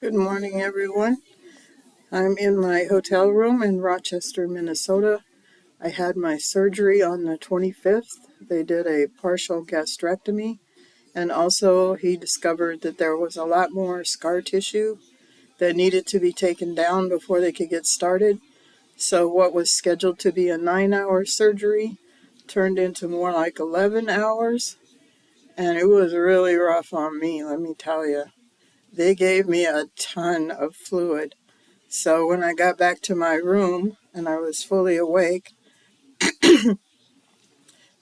Good morning, everyone. I'm in my hotel room in Rochester, Minnesota. I had my surgery on the 25th. They did a partial gastrectomy, and also he discovered that there was a lot more scar tissue that needed to be taken down before they could get started. So, what was scheduled to be a 9-hour surgery turned into more like 11 hours, and it was really rough on me, let me tell you. They gave me a ton of fluid. So when I got back to my room and I was fully awake,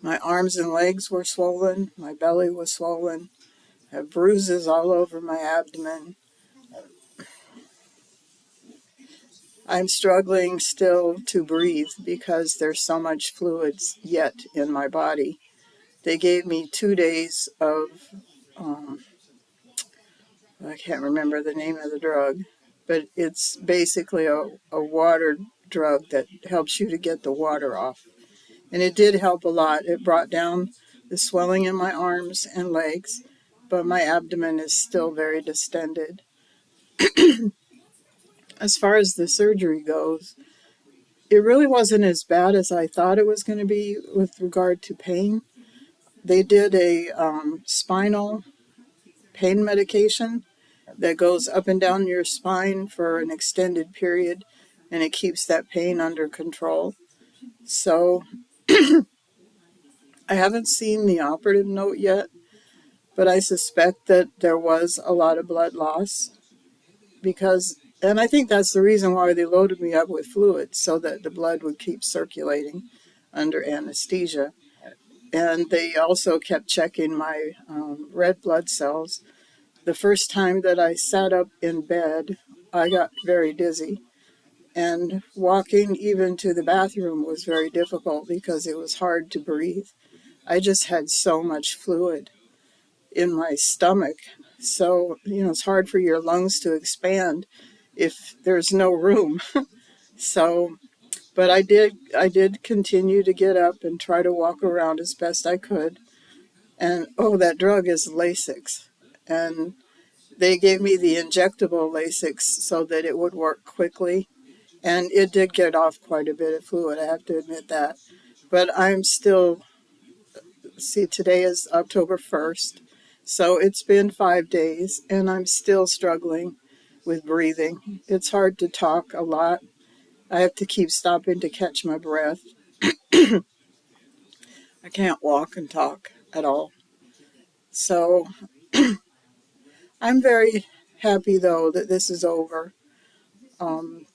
my arms and legs were swollen, my belly was swollen, I had bruises all over my abdomen. I'm struggling still to breathe because there's so much fluid yet in my body. They gave me 2 days of, I can't remember the name of the drug, but it's basically a water drug that helps you to get the water off. And it did help a lot. It brought down the swelling in my arms and legs, but my abdomen is still very distended. As far as the surgery goes, it really wasn't as bad as I thought it was going to be with regard to pain. They did a spinal pain medication that goes up and down your spine for an extended period, and it keeps that pain under control. So I haven't seen the operative note yet, but I suspect that there was a lot of blood loss because, and I think that's the reason why they loaded me up with fluid, so that the blood would keep circulating under anesthesia. And they also kept checking my red blood cells. The first time that I sat up in bed, I got very dizzy. And walking even to the bathroom was very difficult because it was hard to breathe. I just had so much fluid in my stomach. So, it's hard for your lungs to expand if there's no room. So, but I did continue to get up and try to walk around as best I could. And oh, that drug is Lasix. And they gave me the injectable Lasix so that it would work quickly. And it did get off quite a bit of fluid, I have to admit that. But I'm still, see, today is October 1st. So it's been 5 days and I'm still struggling with breathing. It's hard to talk a lot. I have to keep stopping to catch my breath. I can't walk and talk at all. So I'm very happy, though, that this is over. Um,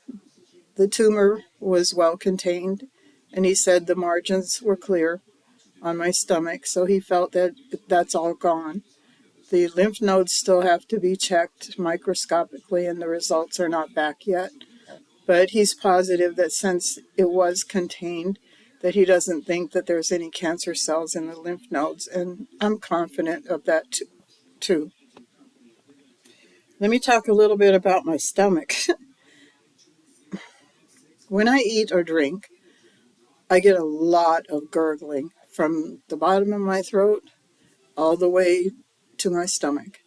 the tumor was well contained, and he said the margins were clear on my stomach, so he felt that that's all gone. The lymph nodes still have to be checked microscopically, and the results are not back yet. But he's positive that since it was contained, that he doesn't think that there's any cancer cells in the lymph nodes, and I'm confident of that too. Let me talk a little bit about my stomach. When I eat or drink, I get a lot of gurgling from the bottom of my throat all the way to my stomach.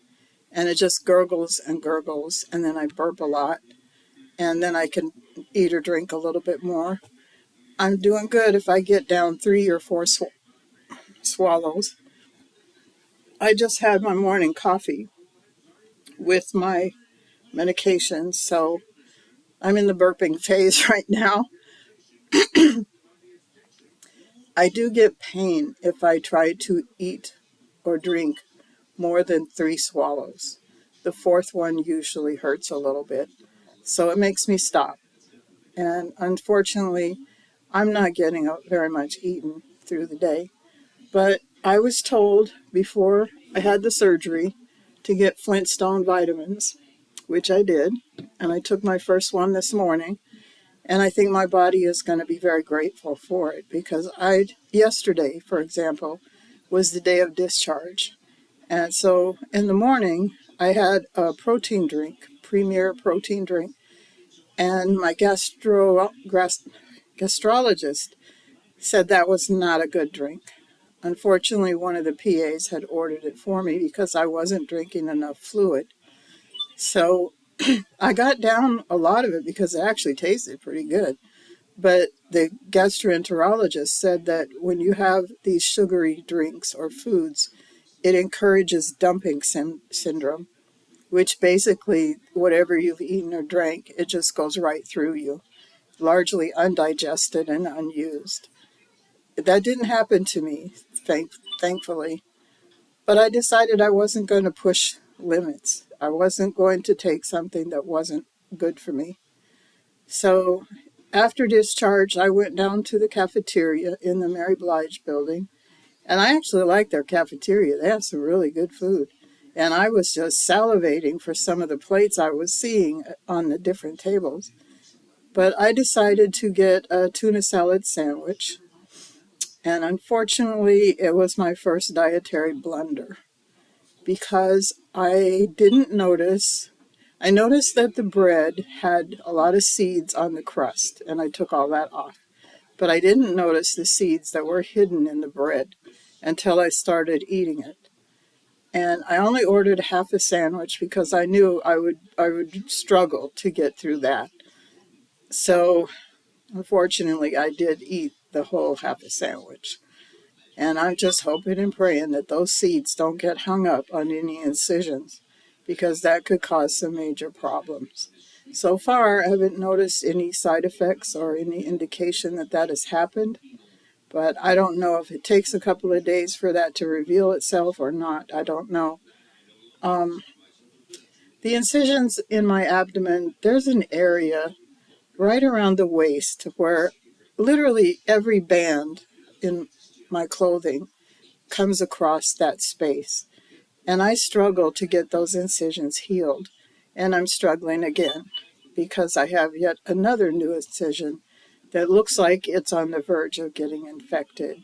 And it just gurgles and gurgles, and then I burp a lot, and then I can eat or drink a little bit more. I'm doing good if I get down 3 or 4 swallows. I just had my morning coffee with my medication, so I'm in the burping phase right now. I do get pain if I try to eat or drink more than 3 swallows. The fourth one usually hurts a little bit, so it makes me stop. And unfortunately, I'm not getting very much eaten through the day. But I was told before I had the surgery to get Flintstone vitamins, which I did. And I took my first one this morning. And I think my body is going to be very grateful for it because yesterday, for example, was the day of discharge. And so in the morning, I had a protein drink, Premier protein drink, and my gastrologist said that was not a good drink. Unfortunately, one of the PAs had ordered it for me because I wasn't drinking enough fluid. So I got down a lot of it because it actually tasted pretty good. But the gastroenterologist said that when you have these sugary drinks or foods, it encourages dumping syndrome, which basically whatever you've eaten or drank, it just goes right through you, largely undigested and unused. That didn't happen to me, thankfully. But I decided I wasn't going to push limits. I wasn't going to take something that wasn't good for me. So after discharge, I went down to the cafeteria in the Mary Blige building. And I actually like their cafeteria. They have some really good food. And I was just salivating for some of the plates I was seeing on the different tables. But I decided to get a tuna salad sandwich. And unfortunately, it was my first dietary blunder because I didn't notice. I noticed that the bread had a lot of seeds on the crust, and I took all that off. But I didn't notice the seeds that were hidden in the bread until I started eating it. And I only ordered half a sandwich because I knew I would struggle to get through that. So unfortunately, I did eat the whole half a sandwich. And I'm just hoping and praying that those seeds don't get hung up on any incisions because that could cause some major problems. So far, I haven't noticed any side effects or any indication that that has happened, but I don't know if it takes a couple of days for that to reveal itself or not. I don't know. Um, the incisions in my abdomen, there's an area right around the waist where literally every band in my clothing comes across that space. And I struggle to get those incisions healed. And I'm struggling again because I have yet another new incision that looks like it's on the verge of getting infected.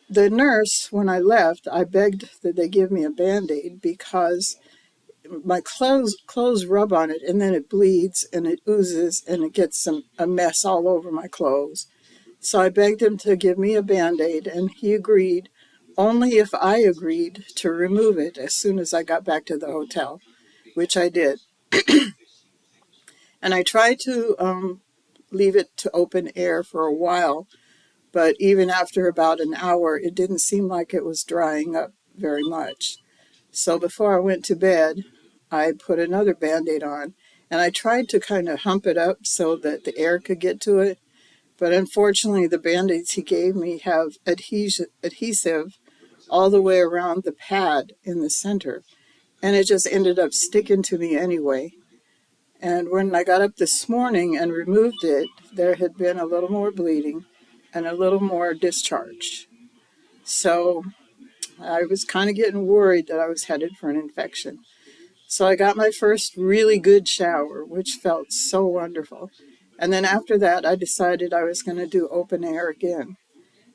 The nurse, when I left, I begged that they give me a Band-Aid because my clothes rub on it and then it bleeds and it oozes and it gets a mess all over my clothes. So I begged him to give me a Band-Aid, and he agreed only if I agreed to remove it as soon as I got back to the hotel, which I did. And I tried to leave it to open air for a while, but even after about an hour, it didn't seem like it was drying up very much. So before I went to bed, I put another Band-Aid on, and I tried to kind of hump it up so that the air could get to it. But unfortunately, the Band-Aids he gave me have adhesive all the way around the pad in the center. And it just ended up sticking to me anyway. And when I got up this morning and removed it, there had been a little more bleeding and a little more discharge. So I was kind of getting worried that I was headed for an infection. So I got my first really good shower, which felt so wonderful. And then after that, I decided I was going to do open air again.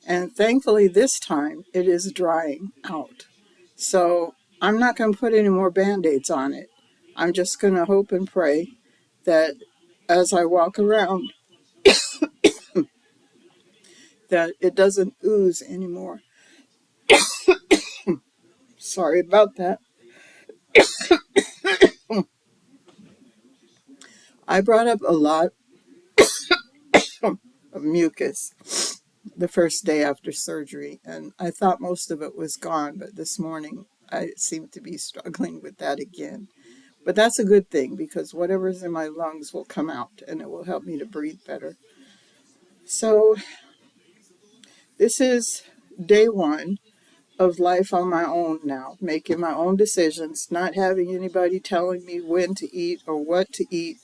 And thankfully, this time it is drying out. So I'm not going to put any more Band-Aids on it. I'm just going to hope and pray that as I walk around, that it doesn't ooze anymore. Sorry about that. I brought up a lot of mucus the first day after surgery, and I thought most of it was gone, but this morning I seem to be struggling with that again. But that's a good thing because whatever's in my lungs will come out and it will help me to breathe better. So this is day one of life on my own now, making my own decisions, not having anybody telling me when to eat or what to eat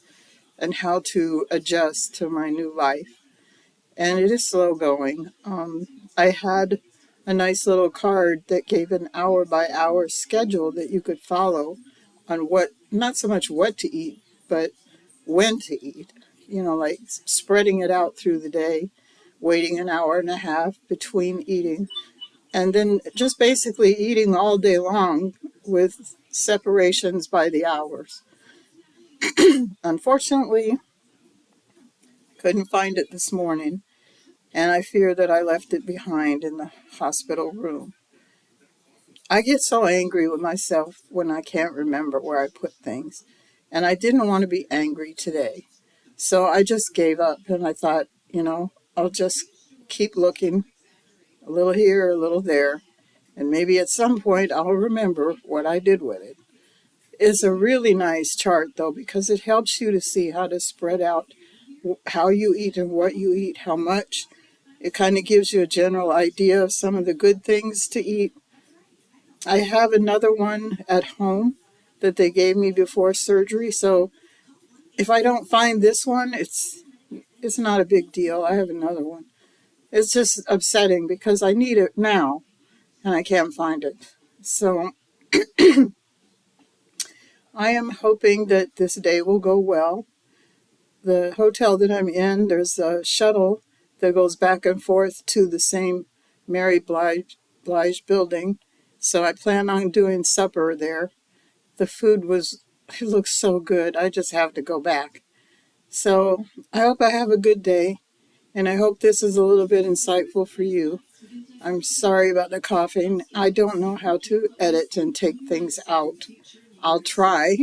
and how to adjust to my new life. And it is slow going. I had a nice little card that gave an hour by hour schedule that you could follow on what, not so much what to eat, but when to eat. You know, like spreading it out through the day, waiting an hour and a half between eating, and then just basically eating all day long with separations by the hours. Unfortunately, couldn't find it this morning, and I fear that I left it behind in the hospital room. I get so angry with myself when I can't remember where I put things. And I didn't want to be angry today. So I just gave up and I thought, I'll just keep looking a little here, a little there, and maybe at some point I'll remember what I did with it. It's a really nice chart though, because it helps you to see how to spread out how you eat and what you eat, how much. It kind of gives you a general idea of some of the good things to eat. I have another one at home that they gave me before surgery, so if I don't find this one, it's not a big deal. I have another one. It's just upsetting because I need it now and I can't find it. So I am hoping that this day will go well. The hotel that I'm in, there's a shuttle that goes back and forth to the same Mary Blige building. So I plan on doing supper there. The food it looks so good. I just have to go back. So I hope I have a good day, and I hope this is a little bit insightful for you. I'm sorry about the coughing. I don't know how to edit and take things out. I'll try,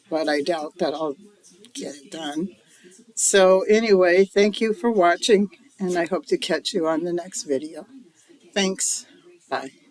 but I doubt that I'll get it done. So anyway, thank you for watching, and I hope to catch you on the next video. Thanks. Bye.